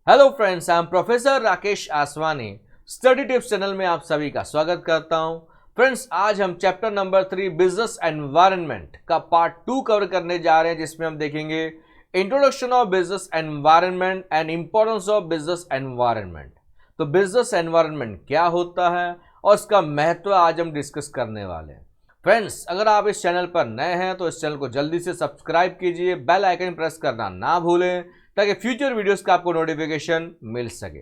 Hello friends, I am professor Rakesh Aswani. Study tips channel में आप सभी का स्वागत करता हूं। फ्रेंड्स, आज हम चैप्टर नंबर 3 बिजनेस एनवायरनमेंट का पार्ट 2 कवर करने जा रहे हैं, जिसमें हम देखेंगे introduction of business environment and importance of business environment. तो बिजनेस एनवायरनमेंट क्या होता है और इसका महत्व आज हम डिस्कस करने वाले हैं। फ्रेंड्स, अगर आप इस चैनल पर नए हैं तो इस चैनल को जल्दी से सब्सक्राइब कीजिए, बेल आइकन प्रेस करना ना भूलें ताकि फ्यूचर वीडियोस का आपको नोटिफिकेशन मिल सके।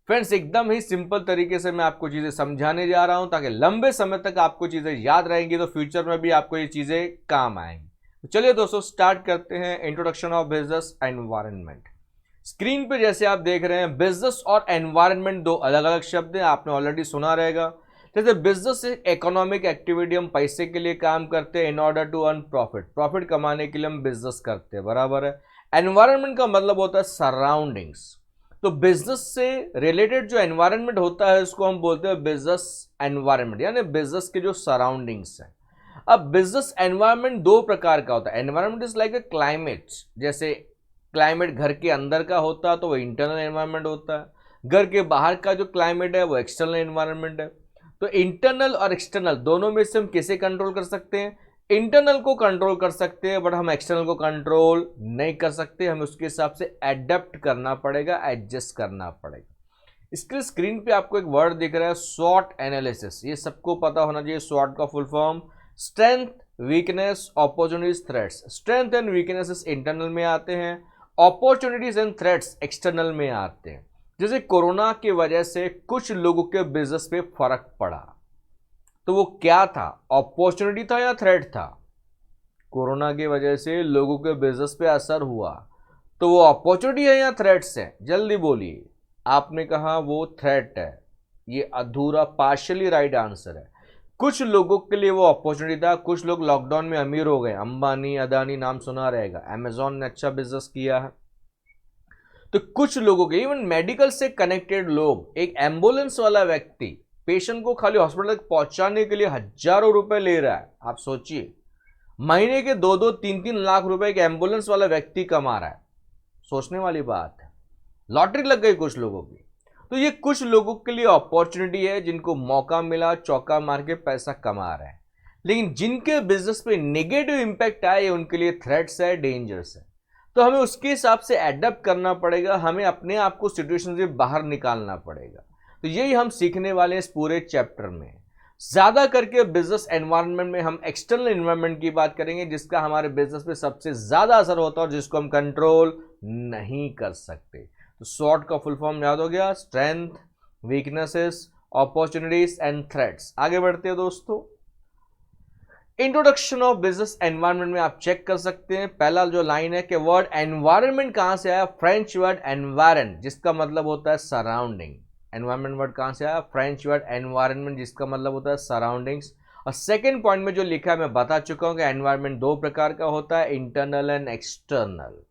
फ्रेंड्स, एकदम ही सिंपल तरीके से मैं आपको चीज़ें समझाने जा रहा हूं ताकि लंबे समय तक आपको चीज़ें याद रहेंगी, तो फ्यूचर में भी आपको ये चीज़ें काम आएंगी। तो चलिए दोस्तों, स्टार्ट करते हैं introduction of business environment. Screen पे जैसे आप देख रहे हैं, बिजनेस और एनवायरनमेंट दो अलग अलग शब्द हैं, आपने ऑलरेडी सुना रहेगा। जैसे बिजनेस इकोनॉमिक एक्टिविटी, हम पैसे के लिए काम करते हैं in order to earn profit, profit कमाने के लिए हम बिजनेस करते हैं, बराबर है। एनवायरनमेंट का मतलब होता है सराउंडिंग्स। तो बिजनेस से रिलेटेड जो एनवायरनमेंट होता है उसको हम बोलते हैं बिजनेस एनवायरनमेंट, यानी बिजनेस के जो सराउंडिंग्स हैं। अब बिजनेस एनवायरनमेंट दो प्रकार का होता है। Environment is like a climate. जैसे क्लाइमेट घर के अंदर का होता है तो वो इंटरनल एनवायरनमेंट होता है, घर के बाहर का जो क्लाइमेट है वो एक्सटर्नल एनवायरनमेंट है। तो इंटरनल और एक्सटर्नल दोनों में से हम किसे कंट्रोल कर सकते हैं? इंटरनल को कंट्रोल कर सकते हैं, बट हम एक्सटर्नल को कंट्रोल नहीं कर सकते। हमें उसके हिसाब से एडेप्ट करना पड़ेगा, एडजस्ट करना पड़ेगा। इसके स्क्रीन पे आपको एक वर्ड दिख रहा है, स्वॉट एनालिसिस। ये सबको पता होना चाहिए। स्वॉट का full form strength, weakness, opportunities, threats. Strength and weaknesses internal में आते हैं, अपॉर्चुनिटीज एंड थ्रेट्स एक्सटर्नल में आते हैं। जैसे कोरोना की वजह से कुछ लोगों के बिजनेस पे फर्क पड़ा, तो वो क्या था? अपॉर्चुनिटी था या थ्रेट था? कोरोना की वजह से लोगों के बिजनेस पे असर हुआ, तो वो अपॉर्चुनिटी है या थ्रेट्स है? जल्दी बोलिए। आपने कहा वो थ्रेट है। ये अधूरा, पार्शियली राइट आंसर है। कुछ लोगों के लिए वो अपॉर्चुनिटी था। कुछ लोग लॉकडाउन में अमीर हो गए। अंबानी, अदानी नाम सुना रहेगा। अमेजॉन ने अच्छा बिजनेस किया है। तो कुछ लोगों के, इवन मेडिकल से कनेक्टेड लोग, एक एम्बुलेंस वाला व्यक्ति पेशेंट को खाली हॉस्पिटल तक पहुंचाने के लिए हजारों रुपए ले रहा है। आप सोचिए, महीने के 2-2, 3-3 लाख रुपए एक एम्बुलेंस वाला व्यक्ति कमा रहा है। सोचने वाली बात है। लॉटरी लग गई कुछ लोगों की। तो ये कुछ लोगों के लिए अपॉर्चुनिटी है, जिनको मौका मिला, चौका मार के पैसा कमा रहे हैं। लेकिन जिनके बिजनेस पे नेगेटिव इंपैक्ट आए, ये उनके लिए थ्रेट्स है, डेंजर्स है। तो हमें उसके हिसाब से एडप्ट करना पड़ेगा। हमें अपने आप को सिचुएशन से बाहर निकालना पड़ेगा। तो यही हम सीखने वाले हैं इस पूरे चैप्टर में। ज्यादा करके बिजनेस एनवायरनमेंट में हम एक्सटर्नल एनवायरनमेंट की बात करेंगे, जिसका हमारे बिजनेस पे सबसे ज्यादा असर होता है और जिसको हम कंट्रोल नहीं कर सकते। तो शॉर्ट का फुल फॉर्म याद हो गया, strength, weaknesses, opportunities and threats. आगे बढ़ते हैं दोस्तों। इंट्रोडक्शन ऑफ बिजनेस एनवायरनमेंट में आप चेक कर सकते हैं, पहला जो लाइन है कि वर्ड एनवायरनमेंट कहां से आया? फ्रेंच वर्ड एनवायरन, जिसका मतलब होता है सराउंडिंग। एनवायरनमेंट वर्ड कहां से आया? फ्रेंच वर्ड एनवायरनमेंट, जिसका मतलब होता है सराउंडिंग्स। और सेकेंड पॉइंट में जो लिखा है मैं बता चुका हूं कि एनवायरनमेंट दो प्रकार का होता है, internal and external.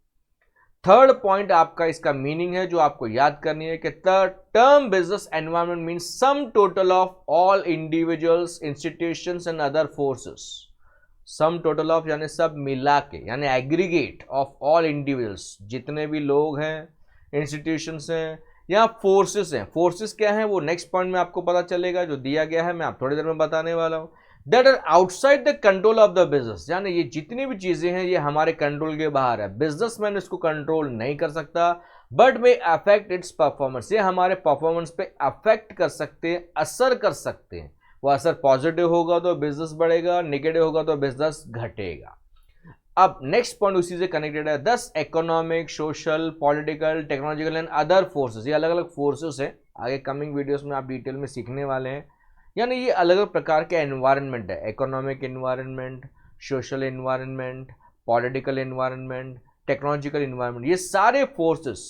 Third point आपका इसका मीनिंग है जो आपको याद करनी है कि term business environment means sum total of all individuals, institutions and other forces. Sum total of यानी सब मिला के, यानी एग्रीगेट ऑफ ऑल इंडिविजुअल्स, जितने भी लोग हैं, इंस्टीट्यूशंस हैं या फोर्सेस हैं। फोर्सेस क्या है वो नेक्स्ट पॉइंट में आपको पता चलेगा, जो दिया गया है मैं आप थोड़ी देर में बताने वाला हूं। That are outside the control of the business, यानी ये जितनी भी चीजें हैं ये हमारे कंट्रोल के बाहर है। बिजनेसमैन इसको कंट्रोल नहीं कर सकता, but may affect it's performance. ये हमारे परफॉर्मेंस पे अफेक्ट कर सकते हैं, असर कर सकते हैं। वो असर पॉजिटिव होगा तो बिजनेस बढ़ेगा, नेगेटिव होगा तो बिजनेस घटेगा। अब नेक्स्ट पॉइंट उसी से कनेक्टेड है, 10 economic, social, political, technological and other forces. ये अलग अलग फोर्सेस हैं, आगे कमिंग वीडियोस में आप डिटेल में सीखने वाले हैं। यानी ये अलग अलग प्रकार के एनवायरनमेंट है, economic environment, social environment, political environment, technological environment. ये सारे फोर्सेस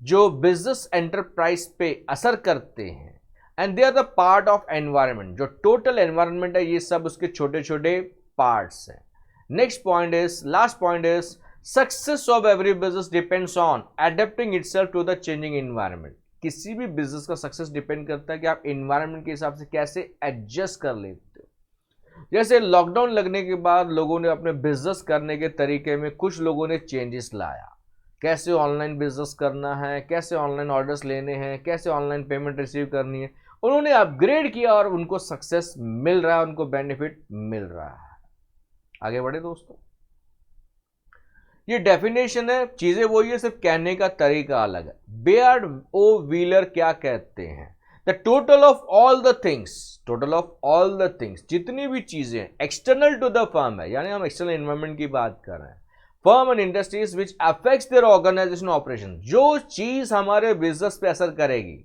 जो बिजनेस एंटरप्राइज पे असर करते हैं, and they are the part of environment. जो टोटल एनवायरनमेंट है ये सब उसके छोटे छोटे पार्ट्स हैं। Next point is, last point is, success of every business depends on adapting itself to the changing environment. किसी भी बिजनेस का सक्सेस डिपेंड करता है कि आप एनवायरनमेंट के हिसाब से कैसे एडजस्ट कर लेते हो। जैसे लॉकडाउन लगने के बाद लोगों ने अपने बिजनेस करने के तरीके में कुछ लोगों ने चेंजेस लाया, कैसे ऑनलाइन बिजनेस करना है, कैसे ऑनलाइन ऑर्डर्स लेने हैं, कैसे ऑनलाइन पेमेंट रिसीव करनी है। उन्होंने अपग्रेड किया और उनको सक्सेस मिल रहा है, उनको बेनिफिट मिल रहा है। आगे बढ़े दोस्तों, ये डेफिनेशन है, चीजें वही है, सिर्फ कहने का तरीका अलग है। बेयर्ड ओ व्हीलर क्या कहते हैं? The total of all the things, total of all the things, जितनी भी चीजें एक्सटर्नल टू द फर्म है, यानी हम एक्सटर्नल एनवायरमेंट की बात कर रहे हैं, firm and industries which affects their organisation operation, जो चीज हमारे बिजनेस पे असर करेगी,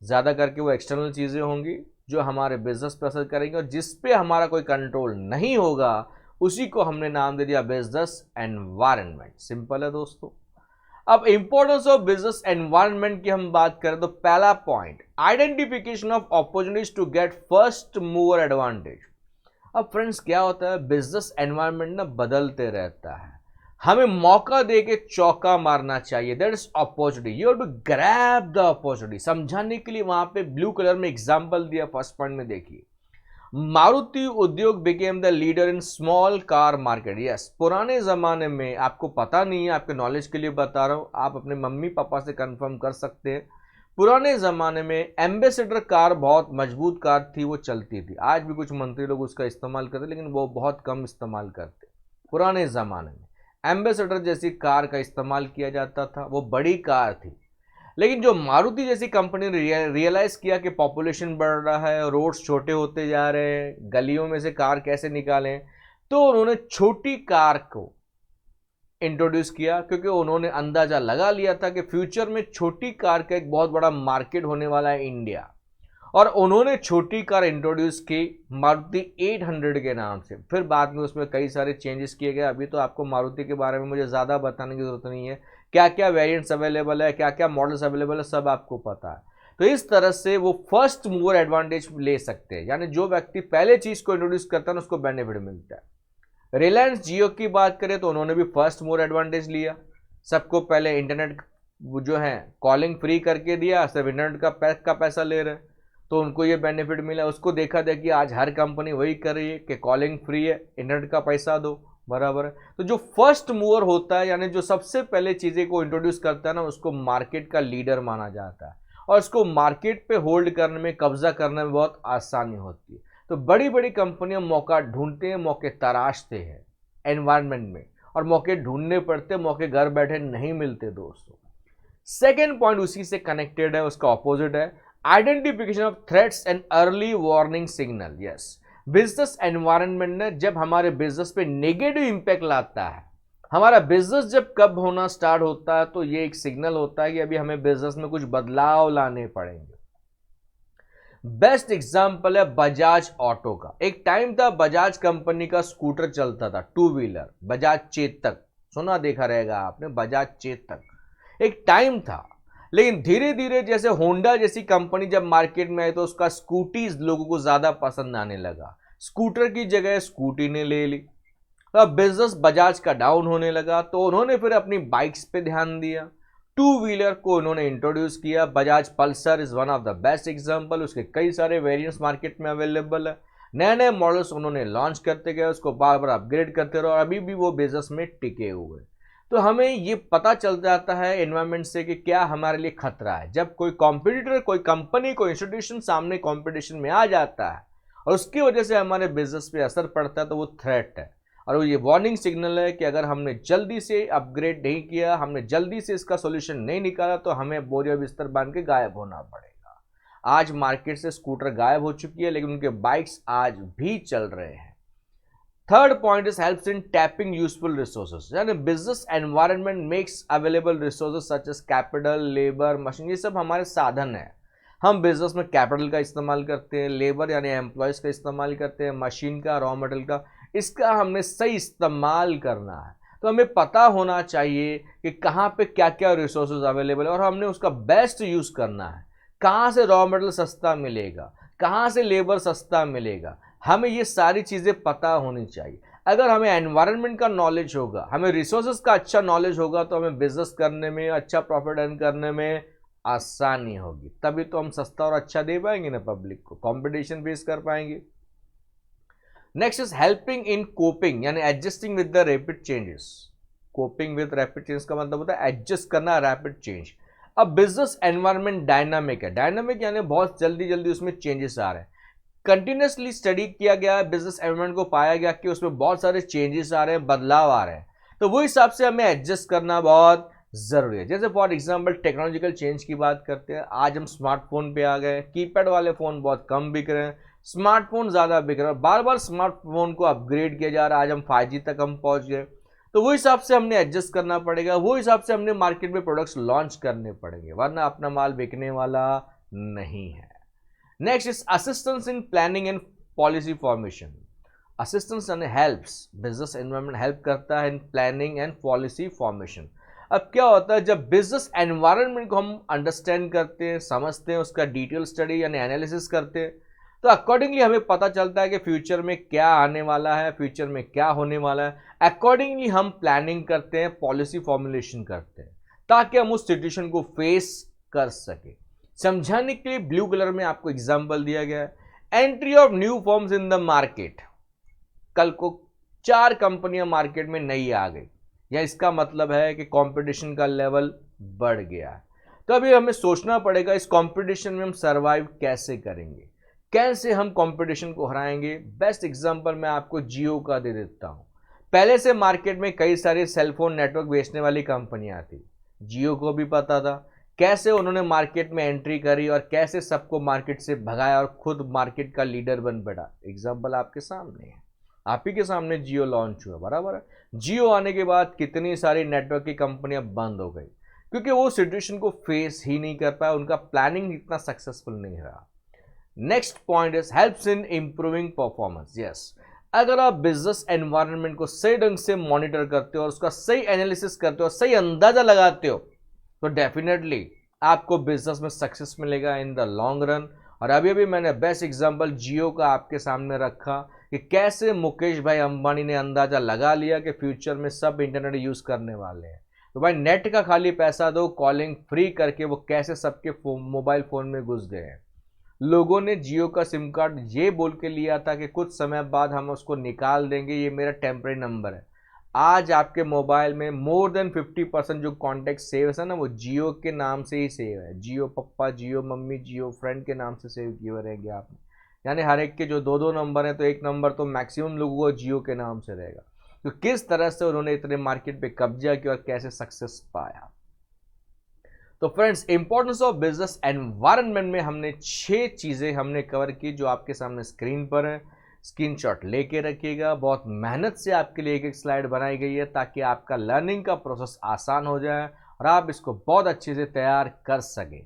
ज्यादा करके वो एक्सटर्नल चीजें होंगी जो हमारे बिजनेस पे असर करेंगी, और जिस पे हमारा कोई कंट्रोल नहीं होगा उसी को हमने नाम दे दिया बिजनेस एनवायरनमेंट। सिंपल है दोस्तों। अब इंपॉर्टेंस ऑफ बिजनेस एनवायरनमेंट की हम बात करें तो पहला point, identification of opportunities to get first mover advantage. अब फ्रेंड्स क्या होता है, बिजनेस एनवायरनमेंट ना बदलते रहता है, हमें मौका दे के चौका मारना चाहिए। That is opportunity, you have to grab the opportunity. समझाने के लिए वहां पे ब्लू कलर में एग्जांपल दिया फर्स्ट पॉइंट में, देखिए Maruti Udyog became the leader in small car market. Yes, पुराने जमाने में, आपको पता नहीं है, आपके नॉलेज के लिए बता रहा हूं, आप अपने मम्मी पापा से कंफर्म कर सकते हैं, पुराने जमाने में एम्बेसडर कार बहुत मजबूत कार थी, वो चलती थी। आज भी कुछ मंत्री लोग उसका इस्तेमाल करते, लेकिन वो बहुत कम इस्तेमाल करते। पुराने जमाने में एम्बेसडर जैसी कार का इस्तेमाल किया जाता था, वो बड़ी कार थी। लेकिन जो मारुति जैसी कंपनी ने रियलाइज किया कि पॉपुलेशन बढ़ रहा है, रोड्स छोटे होते जा रहे हैं, गलियों में से कार कैसे निकालें, तो उन्होंने छोटी कार को इंट्रोड्यूस किया, क्योंकि उन्होंने अंदाजा लगा लिया था कि फ्यूचर में छोटी कार का एक बहुत बड़ा मार्केट होने वाला है इंडिया। और उन्होंने छोटी कार इंट्रोड्यूस की मारुति 800 के नाम से। फिर बाद में उसमें कई सारे चेंजेस किए गए। अभी तो आपको मारुति के बारे में मुझे ज़्यादा बताने की जरूरत नहीं है, क्या क्या वेरिएंट्स अवेलेबल है, क्या क्या मॉडल्स अवेलेबल है, सब आपको पता है। तो इस तरह से वो फर्स्ट मूवर एडवांटेज ले सकते हैं, यानी जो व्यक्ति पहले चीज़ को इंट्रोड्यूस करता है ना, उसको बेनिफिट मिलता है। रिलायंस जियो की बात करें तो उन्होंने भी फर्स्ट मूवर एडवांटेज लिया, सबको पहले इंटरनेट जो है कॉलिंग फ्री करके दिया, सिर्फ इंटरनेट का पैक का पैसा ले रहे, तो उनको ये बेनिफिट मिला। उसको देखा देखिए आज हर कंपनी वही कर रही है कि कॉलिंग फ्री है, इंटरनेट का पैसा दो, बराबर है। तो जो फर्स्ट मूवर होता है, यानी जो सबसे पहले चीज़ें को इंट्रोड्यूस करता है ना, उसको मार्केट का लीडर माना जाता है, और उसको मार्केट पे होल्ड करने में, कब्जा करने में बहुत आसानी होती है। तो बड़ी बड़ी कंपनियां मौका ढूंढते हैं, मौके तराशते हैं एनवायरनमेंट में, और मौके ढूंढने पड़ते, मौके घर बैठे नहीं मिलते दोस्तों। सेकेंड पॉइंट उसी से कनेक्टेड है, उसका ऑपोजिट है, identification of threats and early warning signal. Yes, business environment ने जब हमारे बिजनेस पे नेगेटिव इंपैक्ट लाता है, हमारा बिजनेस जब कब होना स्टार्ट होता है, तो ये एक सिग्नल होता है कि अभी हमें बिजनेस में कुछ बदलाव लाने पड़ेंगे। बेस्ट एग्जांपल है बजाज ऑटो का। एक टाइम था बजाज कंपनी का स्कूटर चलता था, टू व्हीलर, बजाज चेतक, सुना देखा रहेगा आपने, बजाज चेतक एक टाइम था। लेकिन धीरे धीरे जैसे होंडा जैसी कंपनी जब मार्केट में आई, तो उसका स्कूटीज लोगों को ज्यादा पसंद आने लगा, स्कूटर की जगह स्कूटी ने ले ली। तो अब बिजनेस बजाज का डाउन होने लगा, तो उन्होंने फिर अपनी बाइक्स पे ध्यान दिया, टू व्हीलर को उन्होंने इंट्रोड्यूस किया। Bajaj Pulsar is one of the best example, उसके कई सारे वेरिएंट्स मार्केट में अवेलेबल है, नए नए मॉडल्स उन्होंने लॉन्च करते गए, उसको बार बार अपग्रेड करते रहे, और अभी भी वो बिजनेस में टिके हुए। तो हमें ये पता चल जाता है एनवायरनमेंट से कि क्या हमारे लिए खतरा है। जब कोई कॉम्पिटिटर, कोई कंपनी, कोई इंस्टीट्यूशन सामने कॉम्पिटिशन में आ जाता है और उसकी वजह से हमारे बिजनेस पे असर पड़ता है, तो वो थ्रेट है, और वो ये वार्निंग सिग्नल है कि अगर हमने जल्दी से अपग्रेड नहीं किया, हमने जल्दी से इसका सॉल्यूशन नहीं निकाला, तो हमें बोरिया बिस्तर बांध के गायब होना पड़ेगा। आज मार्केट से स्कूटर गायब हो चुकी है, लेकिन उनके बाइक्स आज भी चल रहे हैं। Third point is helps in tapping useful resources, यानी business environment makes available resources such as capital, labour, machine, ये सब हमारे साधन है। हम बिजनेस में कैपिटल का इस्तेमाल करते हैं, लेबर यानी एम्प्लॉयज का इस्तेमाल करते हैं, मशीन का, रॉ मटेरियल का, इसका हमने सही इस्तेमाल करना है। तो हमें पता होना चाहिए कि कहाँ पे क्या क्या रिसोर्सेज अवेलेबल है, और हमने उसका बेस्ट यूज़ करना है। कहाँ से रॉ मटेरियल सस्ता मिलेगा, कहाँ से लेबर सस्ता मिलेगा, हमें ये सारी चीज़ें पता होनी चाहिए। अगर हमें एनवायरनमेंट का नॉलेज होगा, हमें रिसोर्सेज का अच्छा नॉलेज होगा, तो हमें बिजनेस करने में, अच्छा प्रॉफिट अर्न करने में आसानी होगी। तभी तो हम सस्ता और अच्छा दे पाएंगे ना पब्लिक को, कंपटीशन फेस कर पाएंगे। Next is helping in coping, यानी adjusting with the rapid changes. Coping with rapid change का मतलब होता है एडजस्ट करना रैपिड चेंज। अब बिजनेस एनवायरनमेंट डायनामिक है, डायनामिक यानी बहुत जल्दी जल्दी उसमें चेंजेस आ रहे हैं। कंटिन्यूसली स्टडी किया गया है बिजनेस एनवायरनमेंट को, पाया गया कि उसमें बहुत सारे चेंजेस आ रहे हैं, बदलाव आ रहे हैं, तो वो हिसाब से हमें एडजस्ट करना बहुत जरूरी है। जैसे फॉर एग्जांपल टेक्नोलॉजिकल चेंज की बात करते हैं, आज हम स्मार्टफोन पे आ गए, कीपैड वाले फोन बहुत कम बिक रहे हैं, स्मार्टफोन ज्यादा बिक रहे हैं, बार बार स्मार्टफोन को अपग्रेड किया जा रहा है, आज हम 5G तक हम पहुंच गए, तो वो हिसाब से हमने एडजस्ट करना पड़ेगा, वो हिसाब से हमने मार्केट में प्रोडक्ट्स लॉन्च करने पड़ेंगे, वरना अपना माल बिकने वाला नहीं है। Next is assistance in planning and policy formation. Assistance यानी हेल्प्स, बिजनेस एनवायरनमेंट हेल्प करता है in planning and policy formation. अब क्या होता है, जब बिजनेस एनवायरनमेंट को हम अंडरस्टैंड करते हैं, समझते हैं, उसका डिटेल स्टडी यानी एनालिसिस करते हैं, तो अकॉर्डिंगली हमें पता चलता है कि फ्यूचर में क्या आने वाला है, फ्यूचर में क्या होने वाला है। अकॉर्डिंगली हम प्लानिंग करते हैं, पॉलिसी फॉर्मुलेशन करते हैं, ताकि हम उस सिचुएशन को फेस कर सके। समझाने के लिए ब्लू कलर में आपको एग्जांपल दिया गया है, entry of new firms in the market. कल को 4 कंपनियां मार्केट में नई आ गई, या इसका मतलब है कि कंपटीशन का लेवल बढ़ गया है। तो अभी हमें सोचना पड़ेगा इस कंपटीशन में हम सरवाइव कैसे करेंगे, कैसे हम कंपटीशन को हराएंगे। बेस्ट एग्जांपल मैं आपको जियो का दे देता हूं। पहले से मार्केट में कई सारे सेलफोन नेटवर्क बेचने वाली कंपनियां थी, जियो को भी पता था कैसे उन्होंने मार्केट में एंट्री करी और कैसे सबको मार्केट से भगाया और खुद मार्केट का लीडर बन बैठा। एग्जांपल आपके सामने है, आप ही के सामने जियो लॉन्च हुआ, बराबर है। जियो आने के बाद कितनी सारी नेटवर्क की कंपनियां बंद हो गई, क्योंकि वो सिचुएशन को फेस ही नहीं कर पाया, उनका प्लानिंग इतना सक्सेसफुल नहीं रहा। Next point is helps in improving performance. Yes, अगर आप बिजनेस एनवायरनमेंट को सही ढंग से मॉनिटर करते हो और उसका सही एनालिसिस करते हो, सही अंदाजा लगाते हो, तो डेफिनेटली आपको बिजनेस में सक्सेस मिलेगा इन द लॉन्ग रन। और अभी अभी मैंने बेस्ट एग्जांपल जियो का आपके सामने रखा कि कैसे मुकेश भाई अंबानी ने अंदाजा लगा लिया कि फ्यूचर में सब इंटरनेट यूज करने वाले हैं, तो भाई नेट का खाली पैसा दो, कॉलिंग फ्री करके वो कैसे सबके मोबाइल फोन में घुस गए हैं। लोगों ने जियो का सिम कार्ड ये बोल के लिया था कि कुछ समय बाद हम उसको निकाल देंगे, ये मेरा टेम्परेरी नंबर है। आज आपके मोबाइल में मोर देन 50% जो कॉन्टैक्ट सेव है ना, वो जियो के नाम से ही सेव है। जियो पप्पा, जियो मम्मी, जियो फ्रेंड के नाम से सेव किए हुए रहेंगे आपने। यानी हर एक के जो 2-2 नंबर हैं, तो एक नंबर तो मैक्सिमम लोगों को जियो के नाम से रहेगा। तो किस तरह से उन्होंने इतने मार्केट पे कब्जा किया और कैसे सक्सेस पाया। तो friends, importance of business environment में हमने 6 चीजें हमने कवर की, जो आपके सामने स्क्रीन पर है। स्क्रीनशॉट लेके रखिएगा, बहुत मेहनत से आपके लिए एक एक स्लाइड बनाई गई है, ताकि आपका लर्निंग का प्रोसेस आसान हो जाए और आप इसको बहुत अच्छे से तैयार कर सकें।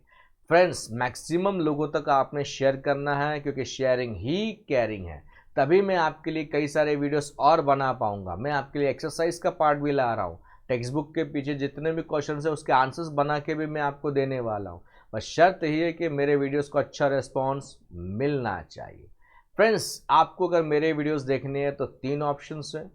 फ्रेंड्स, मैक्सिमम लोगों तक आपने शेयर करना है, क्योंकि शेयरिंग ही केयरिंग है। तभी मैं आपके लिए कई सारे वीडियोस और बना पाऊंगा। मैं आपके लिए एक्सरसाइज का पार्ट भी ला रहा हूँ, टेक्स्ट बुक के पीछे जितने भी क्वेश्चन है उसके आंसर्स बना के भी मैं आपको देने वाला हूँ। बस शर्त यही है कि मेरे वीडियोस को अच्छा रिस्पॉन्स मिलना चाहिए। फ्रेंड्स, आपको अगर मेरे वीडियोस देखने हैं तो 3 ऑप्शंस हैं।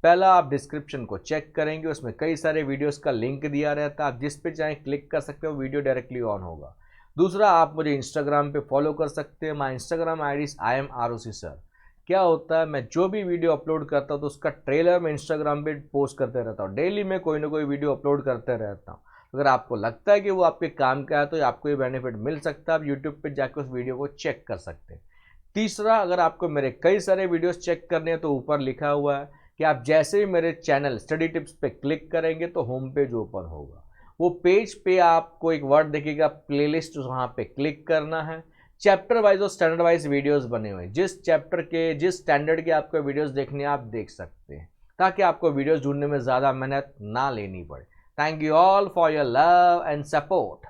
पहला, आप डिस्क्रिप्शन को चेक करेंगे, उसमें कई सारे वीडियोस का लिंक दिया रहता है, आप जिस पे चाहें क्लिक कर सकते हो, वीडियो डायरेक्टली ऑन होगा। दूसरा, आप मुझे इंस्टाग्राम पे फॉलो कर सकते हैं, my Instagram ID is IMROC sir. क्या होता है, मैं जो भी वीडियो अपलोड करता हूँ तो उसका ट्रेलर मैं इंस्टाग्राम पे पोस्ट करते रहता हूँ। डेली मैं कोई ना कोई वीडियो अपलोड करते रहता हूँ। अगर आपको लगता है कि वो आपके काम का है तो आपको ये बेनिफिट मिल सकता है, आप यूट्यूब पे जाकर उस वीडियो को चेक कर सकते हैं। तीसरा, अगर आपको मेरे कई सारे वीडियोस चेक करने हैं तो ऊपर लिखा हुआ है कि आप जैसे ही मेरे चैनल स्टडी टिप्स पे क्लिक करेंगे तो होम पेज ओपन होगा। वो पेज पे आपको एक वर्ड दिखेगा प्लेलिस्ट, वहाँ पे क्लिक करना है। चैप्टर वाइज और स्टैंडर्ड वाइज वीडियोस बने हुए हैं, जिस चैप्टर के जिस स्टैंडर्ड के आपको वीडियोस देखने आप देख सकते हैं, ताकि आपको वीडियोस ढूंढने में ज़्यादा मेहनत ना लेनी पड़े। Thank you all for your love and support.